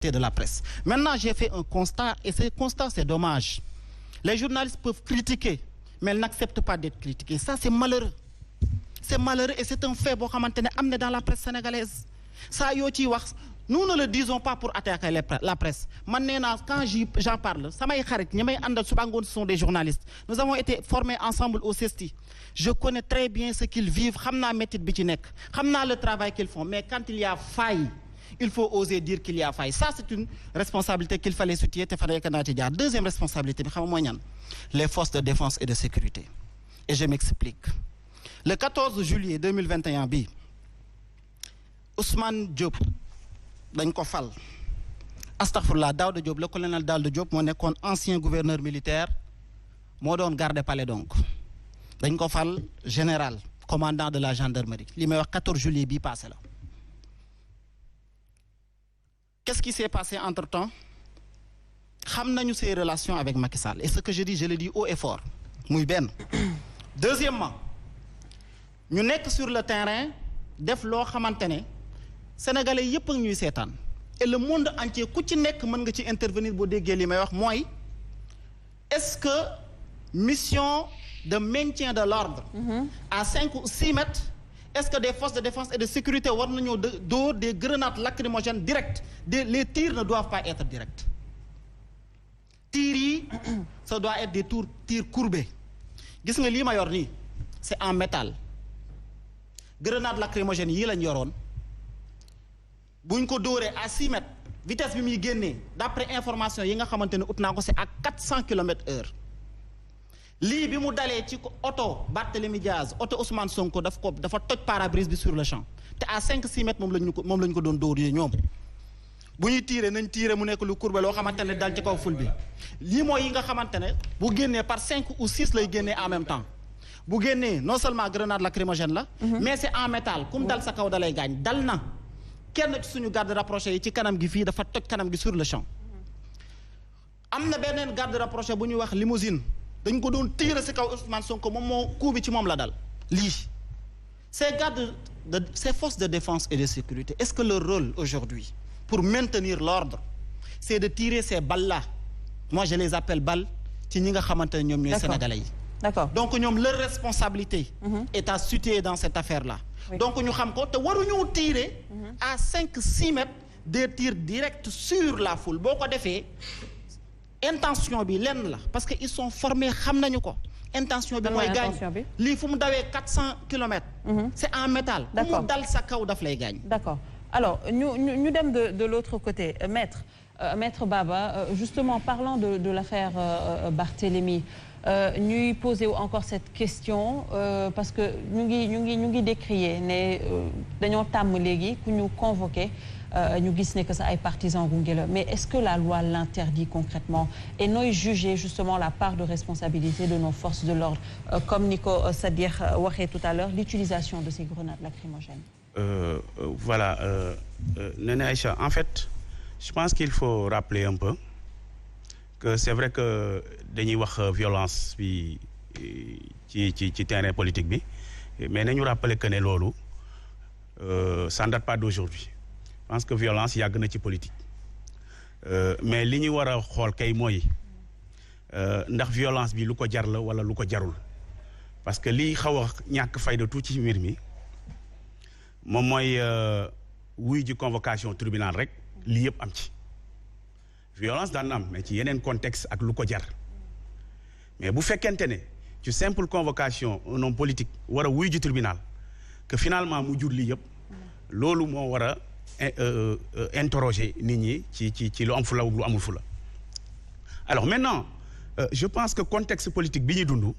de la presse. Maintenant, j'ai fait un constat et ce constat, c'est dommage. Les journalistes peuvent critiquer, mais ils n'acceptent pas d'être critiqués. Ça, c'est malheureux. C'est malheureux et c'est un fait boo xamante ne am na dans la presse sénégalaise. Ça yoo ciy wax, nous ne le disons pas pour attaquer la presse. Man nee naa quand j'en parle, samay xarit ñi may àndal suba ngoon ce sont des journalistes. Nous avons été formés ensemble au CESTI. Je connais très bien ce qu'ils vivent, xam naa métit bi ci nekk, xam naa le travail qu'ils font, mais quand il y a faille, il faut oser dire qu'il y a faille. Ça, c'est une responsabilité qu'il fallait soutenir. Deuxième responsabilité, les forces de défense et de sécurité. Et je m'explique. Le 14 juillet 2021, Ousmane Diop, dañ ko fal. Astaghfirullah, Daouda Diop, le colonel Daouda Diop, mon ancien gouverneur militaire, moo doon garde palais donc. Dañ ko fal général, commandant de la gendarmerie. Li may wax 14 juillet bi passé là. Qu'est-ce qui s'est passé entre-temps? Xam nañu ses relations avec Macky Sall. Et ce que je dis, je le dis haut et fort. Muy benn. Deuxièmement, ñu nekk sur le terrain def loo xamante ne sénégalais yëpp a ñuy seetaan. Et le monde entier ku ci nekk mën nga ci intervenir boo déggee li may wax mooy est-ce que mission de maintien de l'ordre à 5 ou 6 mètres, est-ce que des forces de défense et de sécurité war nañoo dóor des grenades lacrymogènes directes? Les tirs ne doivent pas être directs. Tirs yi, ça doit être des tirs courbés. Gis nga lii ma yor nii, c'est en métal. Grenade lacrymogène yii lañ yoroon. Buñ ko dóoree à 6 mètres, vitesse bi muy génnee, d'après information yi nga xamante ne ut naa ko, c'est à 400 km/h. lii bi mu dalee ci oto Barthélémy Diaz oto Ousmane Sonko dafa toj pare-brise bi sur le champ te à 5-6 mètres moom lañ ko doon dóor yi ñoom bu ñuy tiire nañ tiire mu nekk lu courbe loo xamante ne dal ci kaw ful bi lii mooy yi nga xamante ne bu génnee par 5 ou 6 lay génnee en même temps bu génnee non seulement grenade lacrymogène la mais c'est en métal kum dal sa kaw dalay gaañ dal na kenn ci suñu garde rapproché yi ci kanam gi fii dafa toj kanam gi sur le champ am na beneen garde rapproché bu ñuy wax limousine dañ ko doon tirer ci kaw Ousmane Sonko moom moo coup bi ci moom la dal lii ces forces de défense et de sécurité, est-ce que leur rôle aujourd'hui pour maintenir l'ordre c'est de tirer ces balles-là? Moi je les appelle balles ci ñi nga xamante ne ñoom ñooy sénégalais yi. D'accord. Donc ñoom leur responsabilité est à situer dans cette affaire-là. Oui. Donc ñu xam ko te waruñu tirer à 5-6 mètres des tirs directs sur la foule. Boo ko defee intention bi lenn la parce que ils sont formés xam nañu ko intention bi mooy gaañ lii fu mu dawee 400 kilomètres c'est en métal fu mu dal sa kaw daf lay gaañ. D'accord. Alors ñu dem de l'autre côté maître Baba, justement parlant de l'affaire Barthélémy, ñuy poser encore cette question parce que ñu ngi décrier ne dañoo tàmm léegi ku ñu convoqué ñu gis ne que ça ay partisans gunge la mais est-ce que la loi l'interdit concrètement et nooy juger justement la part de responsabilité de nos forces de l'ordre comme ni ko Sadikh waxee tout à l'heure l'utilisation de ces grenades lacrymogènes? Voilà Néné Aïcha, en fait je pense qu'il faut rappeler un peu que c'est vrai que dañuy wax violence bi ci terrain politique bi mais nañu rappeler que ne loolu ça ne date pas d'aujourd'hui. Je pense que violence yàgg na ci politique mais li ñu war a xool kay mooy ndax violence bi lu ko jar la wala lu ko jarul parce que lii xaw a ñàkk fayda tuuti ci mbir mi moom mooy wuy ji convocation tribunal rek lii yëpp am ci violence daan na am mais ci yeneen contexte ak lu ko jar mais bu fekkente ne ci simple convocation un homme politique war a wuy ji tribunal que finalement mu jur lii yëpp loolu moo war a interroger nit ñi ci lu am fula lu amul fula. Alors maintenant je pense que contexte politique bi ñuy dund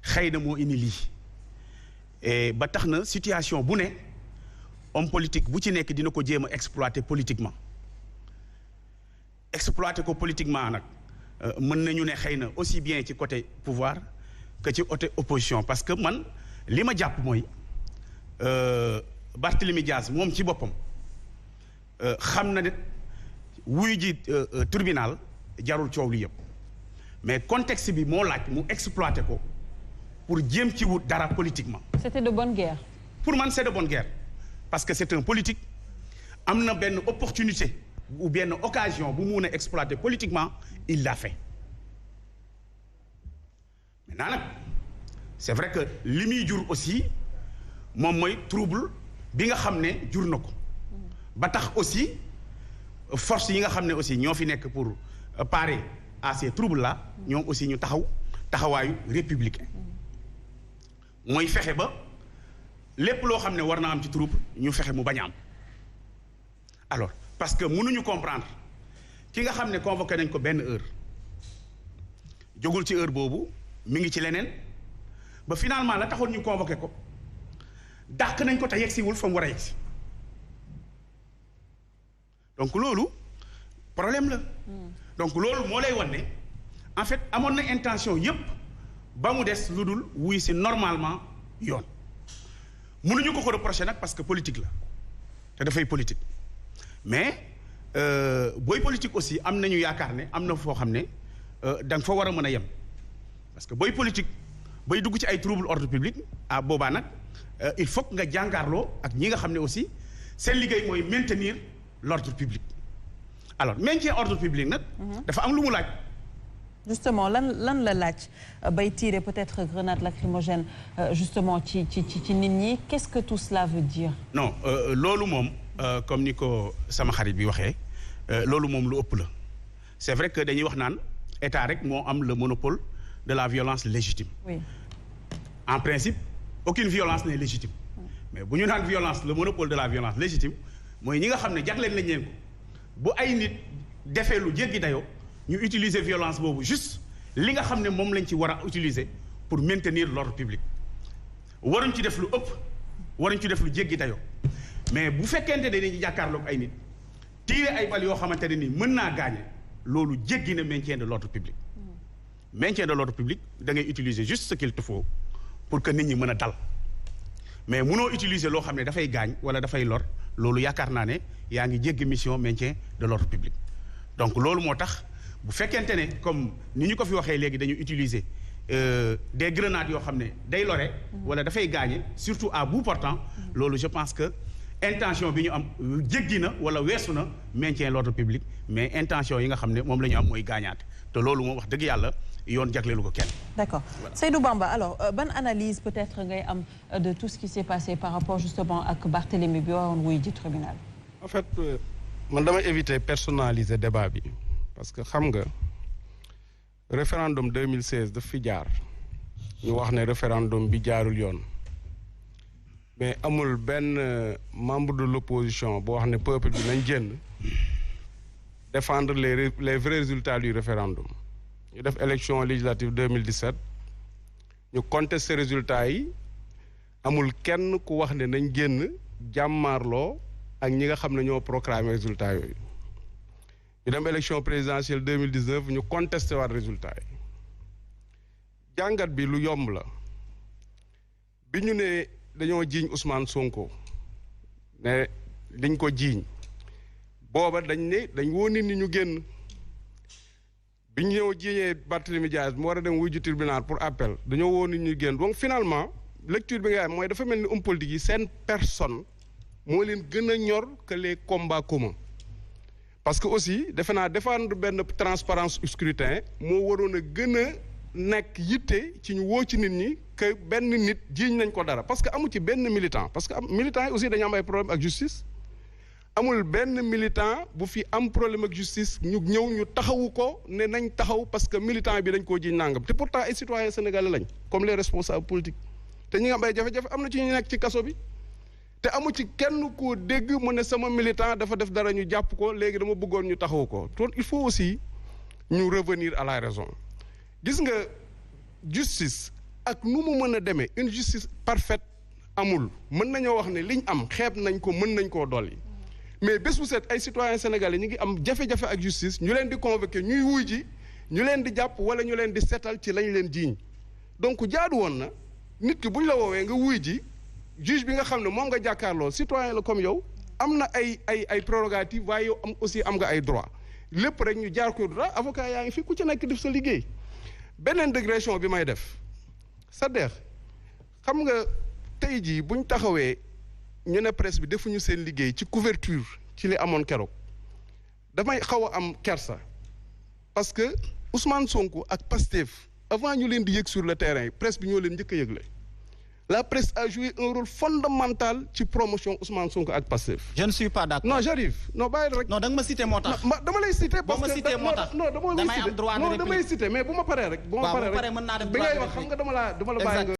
xëy na moo indi lii et ba tax na situation bu ne homme politique bu ci nekk dina ko jéem a exploiter politiquement nag mën nañu ne xëy na aussi bien ci côté pouvoir que ci côté opposition parce que man li ma jàpp mooy Barthélémy Diaz moom ci boppam xam na ne wuy ji tribunal jarul coow li yëpp mais contexte bi moo laaj mu exploiter ko pour jéem ci wut dara politiquement. C'était de bonne guerre. Pour man c'est de bonne guerre parce que c'est un politique am na benn opportunité ou bien occasion bu mun a exploiter politiquement il l'a fait maintenant nag c'est vrai que li muy jur aussi moom mooy trouble bi nga xam ne jur na ko ba tax aussi force yi nga xam ne aussi ñoo fi nekk pour parer à ces troubles là ñoom aussi ñu taxawaayu républicain mooy fexe ba lépp loo xam ne war na am ci trouble ñu fexe mu bañ a am alors parce que mënuñu comprendre ki nga xam ne convoqué nañ ko benn heure jógul ci heure boobu mi ngi ci leneen ba finalement la taxoon ñu convoqué ko dàq nañ ko te yegsiwul fa mu war a yegsi donc loolu problème la donc loolu moo lay wan ne en fait amoon na intention yépp ba mu des lu dul wuy si normalement yoon mënuñu ko reprocher nag parce que politique la te dafay politique mais booy politique aussi am nañu yaakaar ne am na foo xam ne da nga fa war a mën a yem parce que booy politique bay dugg ci ay trouble ordre public ah boobaa nag il faut nga jàngaarloo ak ñi nga xam ne aussi seen liggéey mooy maintenir l'ordre public alors maintien ordre public nag dafa am lu mu laaj justement lan la laaj bay tirer peut-être grenade lacrymogène justement ci nit ñi qu'est-ce que tout cela veut dire non loolu moom comme ni ko sama xarit bi waxee loolu moom lu ëpp la c'est vrai que dañuy wax naan état rek moo am le monopole de la violence légitime oui en principe aucune violence n'est légitime mais bu ñu naan violence le monopole de la violence légitime mooy ñi nga xam ne jagleen lañ leen ko bu ay nit defee lu jéggi dayoo ñu utiliser violence boobu juste li nga xam ne moom lañ ci war a utiliser pour maintenir l'ordre public waruñ ci def lu ëpp waruñ ci def lu jéggi dayoo mais bu fekkente ne dañuy jàkkaarloog ay nit tirer ay bal yoo xamante ne ni mën naa gaañe loolu jéggi na maintien de l'ordre public maintien de l'ordre public da ngay utiliser juste ce qu'il te faut pour que nit ñi mën a dal mais mënoo utiliser loo xam ne dafay gaañ wala dafay lor loolu yaakaar naa ne yaa ngi jéggi mission maintien de l'ordre public donc loolu moo tax bu fekkente ne comme ni ñu ko fi waxee léegi dañu utiliser des grenades yoo xam ne day lore wala dafay gaañe surtout à bout portant loolu je pense que intention bi ñu am jéggi na wala weesu na maintien l'ordre public mais intention yi nga xam ne moom la ñu am mooy gaañaate te loolu moom wax dëgg yàlla yoon jagleelu ko kenn. D'accord. Voilà. Seydou Bamba alors ban analyse peut-être ngay am de tout ce qui s'est passé par rapport justement ak Barthélémy bi waroon wuy ji tribunal. En fait man dama éviter personnaliser débat bi parce que xam nga référendum 2016 daf fi jaar ñu wax ne référendum bi jaarul yoon mais amul benn membre de l'opposition boo wax ne peuple bi nañ génn défendre les vrais résultats du référendum. ñu def élection législative 2017 ñu contesté résultats yi amul kenn ku wax ne nañ génn jàmmaarloo ak ñi nga xam ne ñoo proclamé résultats yooyu ñu dem élection présidentielle 2019 ñu contesté waat résultats yi jàngat bi lu yomb la bi ñu ne dañoo jiiñ Ousmane Sonko ne liñ ko jiiñ booba dañ ne dañ woo nit ñi ñu génn bi ñu ñëw jiiñee Barthélémy Dias mu war a dem wuy ji tribunal pour appel dañoo woo nit ñu génn donc finalement lecture bi nga am mooy dafa mel ni homme politique yi seen personne moo leen gën a ñor que les combats communs parce que aussi defe naa défendre benn transparence scrutin moo waroon a gën a nekk yitte ci ñu woo ci nit ñi que benn nit jiiñ nañ ko dara parce que amu ci benn militant parce que militant yi aussi dañu am ay problème ak justice amul benn militant bu fi am problème ak justice ñu ñëw ñu taxawu ko ne nañ taxaw parce que militant bi dañ koo jiiñ nangam te pourtant ay citoyens sénégalais lañ comme les responsables politiques te ñi nga am ay jafe-jafe am na ci ñu nekk ci kaso bi te amu ci kenn koo dégg mu ne sama militant dafa def dara ñu jàpp ko léegi dama bëggoon ñu taxawu ko donc il faut aussi ñu revenir à la raison gis nga justice ak nu mu mën a demee une justice parfaite amul mën nañoo wax ne liñ am xeeb nañ ko mën nañ koo dolli mais bés bu set ay citoyens sénégalais ñu ngi am jafe-jafe ak justice ñu leen di convoquer ñuy wuy ji ñu leen di jàpp wala ñu leen di setal ci lañ leen jiiñ donc jaadu woon na nit ki buñ la woowee nga wuy ji juge bi nga xam ne moom nga jàkkaarloo citoyen la comme yow am na ay prérogatives waaye yow am aussi am nga ay droits lépp rek ñu jaar ko droit avocat yaa ngi fi ku ci nekk def sa liggéey beneen régression bi may def c'est-à-dire xam nga tey jii buñ taxawee ñu ne presse bi defuñu seen liggéey ci couverture ci li amoon keroog damay xaw a am kersa parce que Ousmane Sonko ak Pastef avant ñu leen di yëg sur le terrain presse bi ñoo leen njëkk a yëgle la presse a joué un rôle fondamental ci promotion Ousmane Sonko ak Pastef. je ne suis pas d'accord. non j'arrive non bàyyi rek. non da nga ma cité moo tax. dama lay cité. parce que non damay am droit de réplique. damay cité mais bu ma paree rek. bu ma paree rek mën naa def bi ngay wax xam nga dama la bàyyi nga.